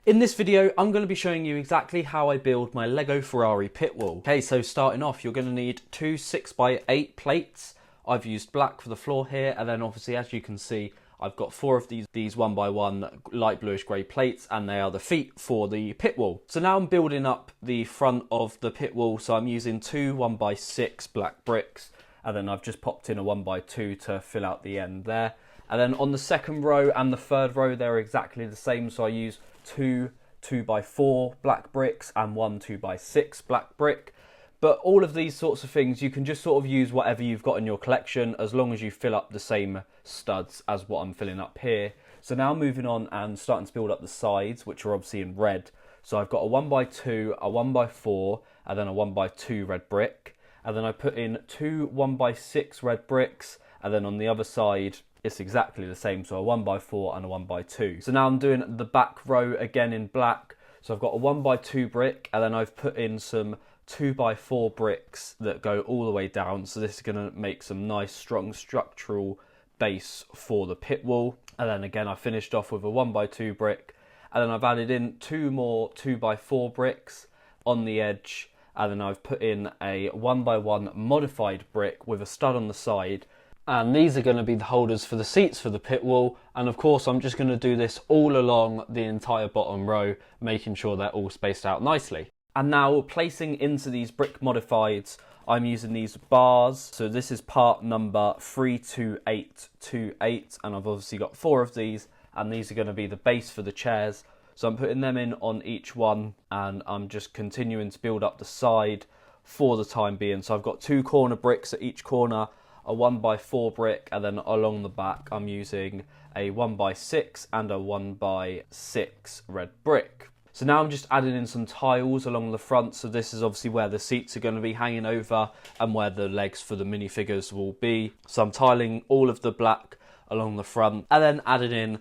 In this video, I'm going to be showing you exactly how I build my Lego Ferrari pit wall. Okay, so starting off, you're going to need two 6x8 plates. I've used black for the floor here, and then obviously, as you can see, I've got four of these 1x1 light bluish grey plates, and they are the feet for the pit wall. So now I'm building up the front of the pit wall, so I'm using two 1x6 black bricks, and then I've just popped in a 1x2 to fill out the end there. And then on the second row and the third row, they're exactly the same, so I use two 2x4 black bricks and one 2x6 black brick. But all of these sorts of things, you can just sort of use whatever you've got in your collection as long as you fill up the same studs as what I'm filling up here. So now moving on and starting to build up the sides, which are obviously in red. So I've got a 1x2, a 1x4, and then a 1x2 red brick. And then I put in two 1x6 red bricks, and then on the other side, it's exactly the same, so a 1x4 and a 1x2. So now I'm doing the back row again in black. So I've got a 1x2 brick, and then I've put in some 2x4 bricks that go all the way down. So this is going to make some nice strong structural base for the pit wall. And then again, I finished off with a 1x2 brick, and then I've added in two more 2x4 bricks on the edge, and then I've put in a 1x1 modified brick with a stud on the side. And these are going to be the holders for the seats for the pit wall. And of course, I'm just going to do this all along the entire bottom row, making sure they're all spaced out nicely. And now placing into these brick modifieds, I'm using these bars. So this is part number 32828, and I've obviously got four of these, and these are going to be the base for the chairs. So I'm putting them in on each one, and I'm just continuing to build up the side for the time being. So I've got two corner bricks at each corner, a 1x4 brick, and then along the back I'm using a 1x6 and a 1x6 red brick. So now I'm just adding in some tiles along the front. So this is obviously where the seats are going to be hanging over and where the legs for the minifigures will be. So I'm tiling all of the black along the front and then adding in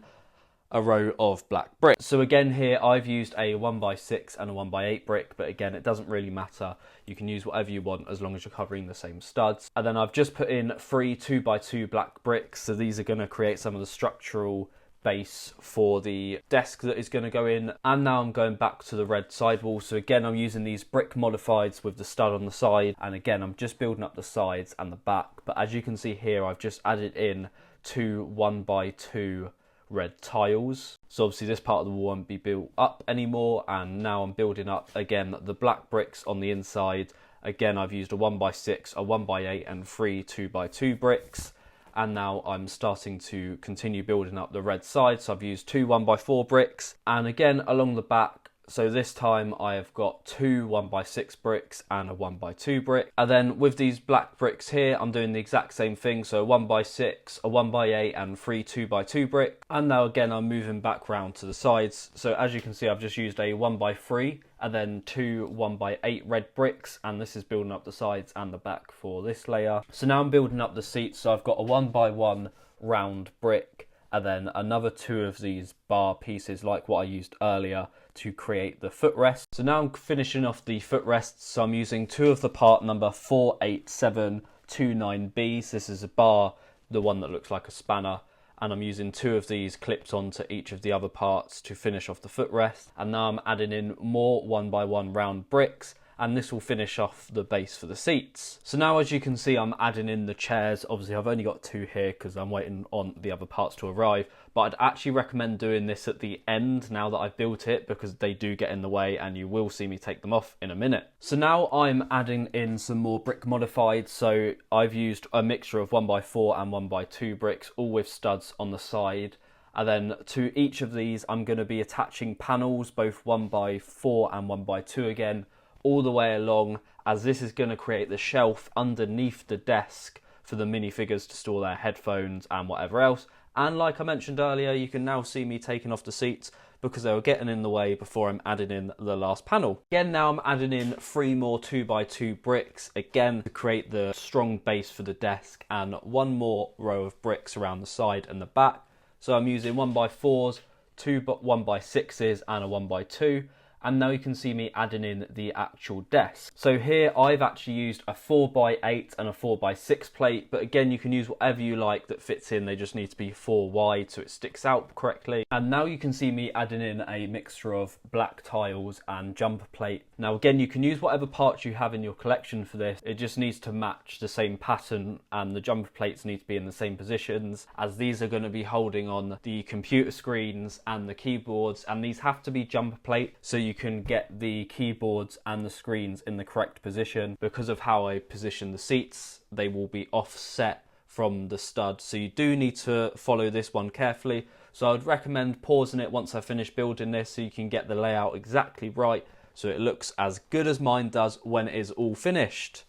a row of black bricks. So again here I've used a 1x6 and a 1x8 brick, but again it doesn't really matter. You can use whatever you want as long as you're covering the same studs. And then I've just put in three 2x2 black bricks. So these are going to create some of the structural base for the desk that is going to go in. And now I'm going back to the red sidewall. So again I'm using these brick modifieds with the stud on the side, and again I'm just building up the sides and the back. But as you can see here, I've just added in two 1x2 red tiles. So obviously this part of the wall won't be built up anymore, and now I'm building up again the black bricks on the inside. Again I've used a 1x6, a 1x8 and three 2x2 bricks, and now I'm starting to continue building up the red side. So I've used two 1x4 bricks, and again along the back, so this time I have got two 1x6 bricks and a 1x2 brick. And then with these black bricks here, I'm doing the exact same thing. So 1x6, a 1x8 and three 2x2 brick. And now again, I'm moving back round to the sides. So as you can see, I've just used a 1x3 and then two 1x8 red bricks. And this is building up the sides and the back for this layer. So now I'm building up the seats. So I've got a 1x1 round brick, and then another two of these bar pieces like what I used earlier to create the footrest. So now I'm finishing off the footrests. So I'm using two of the part number 48729Bs. This is a bar, the one that looks like a spanner, and I'm using two of these clipped onto each of the other parts to finish off the footrest. And now I'm adding in more 1x1 round bricks, and this will finish off the base for the seats. So now as you can see, I'm adding in the chairs. Obviously I've only got two here because I'm waiting on the other parts to arrive, but I'd actually recommend doing this at the end now that I've built it, because they do get in the way and you will see me take them off in a minute. So now I'm adding in some more brick modified. So I've used a mixture of 1x4 and 1x2 bricks, all with studs on the side. And then to each of these I'm going to be attaching panels, both 1x4 and 1x2 again, all the way along, as this is going to create the shelf underneath the desk for the minifigures to store their headphones and whatever else. And like I mentioned earlier, you can now see me taking off the seats because they were getting in the way before I'm adding in the last panel. Again, now I'm adding in three more 2x2 bricks, again to create the strong base for the desk, and one more row of bricks around the side and the back. So I'm using 1x4s, two 1x6s and a 1x2. And now you can see me adding in the actual desk. So here I've actually used a 4x8 and a 4x6 plate, but again you can use whatever you like that fits in. They just need to be 4 wide so it sticks out correctly. And now you can see me adding in a mixture of black tiles and jumper plate. Now again, you can use whatever parts you have in your collection for this. It just needs to match the same pattern, and the jumper plates need to be in the same positions, as these are going to be holding on the computer screens and the keyboards, and these have to be jumper plate so you can get the keyboards and the screens in the correct position. Because of how I position the seats, they will be offset from the stud, so you do need to follow this one carefully. So I would recommend pausing it once I finish building this so you can get the layout exactly right, so it looks as good as mine does when it is all finished.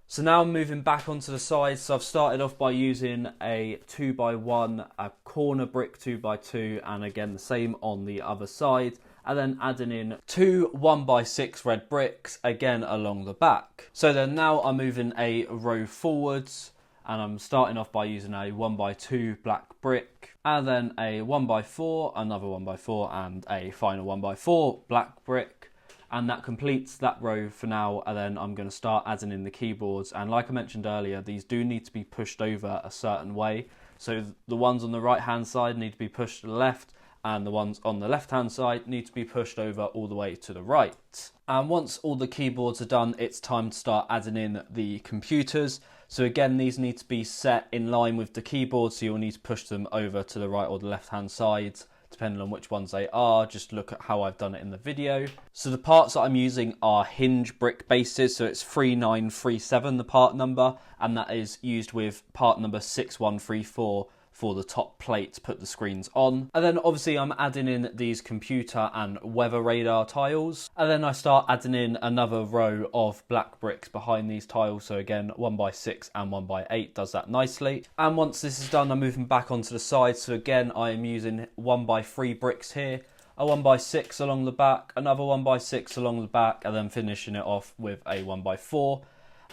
So now I'm moving back onto the sides. So I've started off by using a 2x1, a corner brick 2x2, and again the same on the other side, and then adding in 2 1x6 red bricks again along the back. So then now I'm moving a row forwards, and I'm starting off by using a 1x2 black brick, and then a 1x4, another 1x4, and a final 1x4 black brick. And that completes that row for now, and then I'm going to start adding in the keyboards. And like I mentioned earlier, these do need to be pushed over a certain way. So the ones on the right hand side need to be pushed to the left, and the ones on the left hand side need to be pushed over all the way to the right. And once all the keyboards are done, it's time to start adding in the computers. So again, these need to be set in line with the keyboard, so you'll need to push them over to the right or the left hand sides, depending on which ones they are. Just look at how I've done it in the video. So the parts that I'm using are hinge brick bases, so it's 3937 the part number, and that is used with part number 6134 for the top plate to put the screens on. And then obviously I'm adding in these computer and weather radar tiles, and then I start adding in another row of black bricks behind these tiles. So again, 1x6 and 1x8 does that nicely. And once this is done, I'm moving back onto the side. So again, I am using 1x3 bricks here, a 1x6 along the back, another 1x6 along the back, and then finishing it off with a 1x4.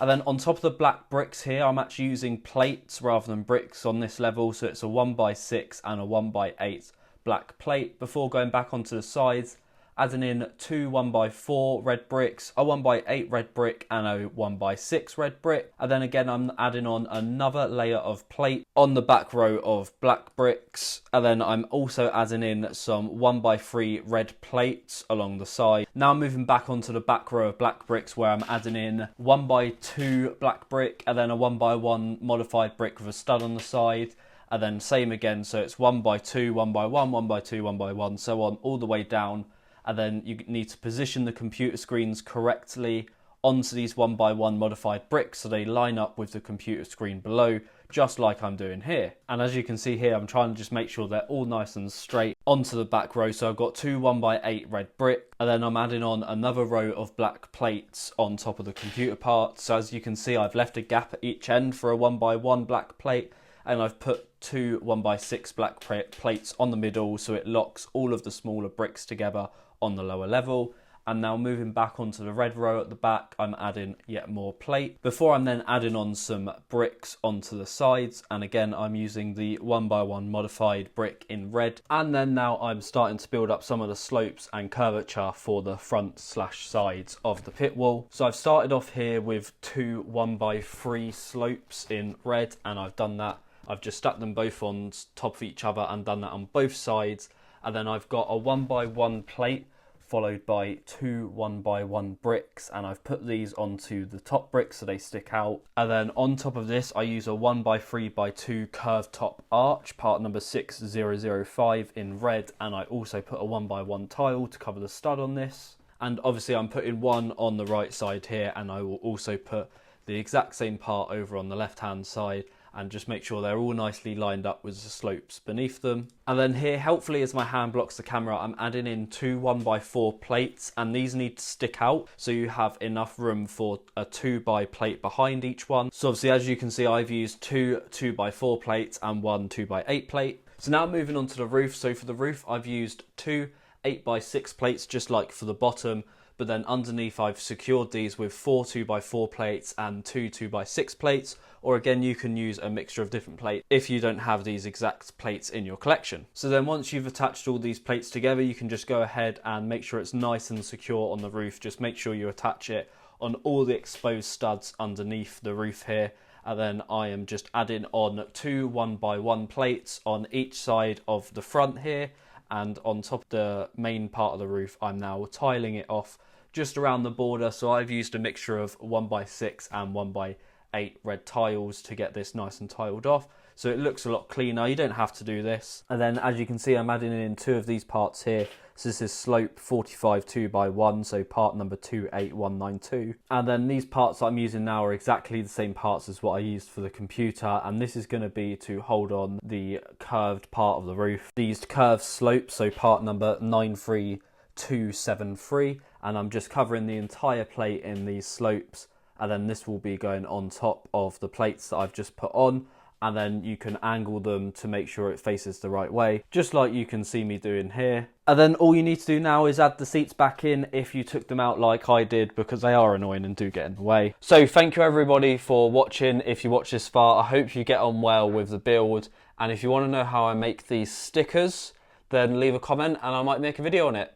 And then on top of the black bricks here, I'm actually using plates rather than bricks on this level. So it's a 1x6 and a 1x8 black plate. Before going back onto the sides, adding in 2 1x4 red bricks, a 1x8 red brick, and a 1x6 red brick. And then again, I'm adding on another layer of plate on the back row of black bricks. And then I'm also adding in some 1x3 red plates along the side. Now I'm moving back onto the back row of black bricks, where I'm adding in 1x2 black brick, and then a 1x1 modified brick with a stud on the side. And then same again, so it's 1x2, 1x1, 1x2, 1x1, so on, all the way down. And then you need to position the computer screens correctly onto these 1x1 modified bricks so they line up with the computer screen below, just like I'm doing here. And as you can see here, I'm trying to just make sure they're all nice and straight onto the back row. So I've got 2 1x8 red brick, and then I'm adding on another row of black plates on top of the computer parts. So as you can see, I've left a gap at each end for a 1x1 black plate, and I've put 2 1x6 black plates on the middle, so it locks all of the smaller bricks together on the lower level. And now moving back onto the red row at the back, I'm adding yet more plate before I'm then adding on some bricks onto the sides. And again, I'm using the 1x1 modified brick in red. And then now I'm starting to build up some of the slopes and curvature for the front / sides of the pit wall. So I've started off here with 2 1x3 slopes in red, and I've done that. I've just stacked them both on top of each other and done that on both sides. And then I've got a 1x1 plate followed by 2 1x1 bricks, and I've put these onto the top bricks so they stick out. And then on top of this, I use a 1x3x2 curved top arch, part number 6005 in red, and I also put a 1x1 tile to cover the stud on this. And obviously I'm putting one on the right side here, and I will also put the exact same part over on the left hand side, and just make sure they're all nicely lined up with the slopes beneath them. And then here, helpfully as my hand blocks the camera, I'm adding in 2 1x4 plates, and these need to stick out so you have enough room for a 2x plate behind each one. So obviously, as you can see, I've used 2 2x4 plates and 1 2x8 plate. So now moving on to the roof. So for the roof, I've used 2 8x6 plates, just like for the bottom, but then underneath I've secured these with 4 2x4 plates and 2 2x6 plates, or again you can use a mixture of different plates if you don't have these exact plates in your collection. So then once you've attached all these plates together, you can just go ahead and make sure it's nice and secure on the roof. Just make sure you attach it on all the exposed studs underneath the roof here, and then I am just adding on 2 1x1 plates on each side of the front here, and on top of the main part of the roof I'm now tiling it off just around the border. So I've used a mixture of 1x6 and 1x8 red tiles to get this nice and tiled off, so it looks a lot cleaner. You don't have to do this. And then as you can see, I'm adding in 2 of these parts here. So this is slope 45 2x1, so part number 28192. And then these parts that I'm using now are exactly the same parts as what I used for the computer, and this is going to be to hold on the curved part of the roof. These curved slopes, so part number 93273, and I'm just covering the entire plate in these slopes, and then this will be going on top of the plates that I've just put on, and then you can angle them to make sure it faces the right way, just like you can see me doing here. And then all you need to do now is add the seats back in if you took them out like I did, because they are annoying and do get in the way. So thank you everybody for watching. If you watch this far, I hope you get on well with the build, and if you want to know how I make these stickers, then leave a comment and I might make a video on it.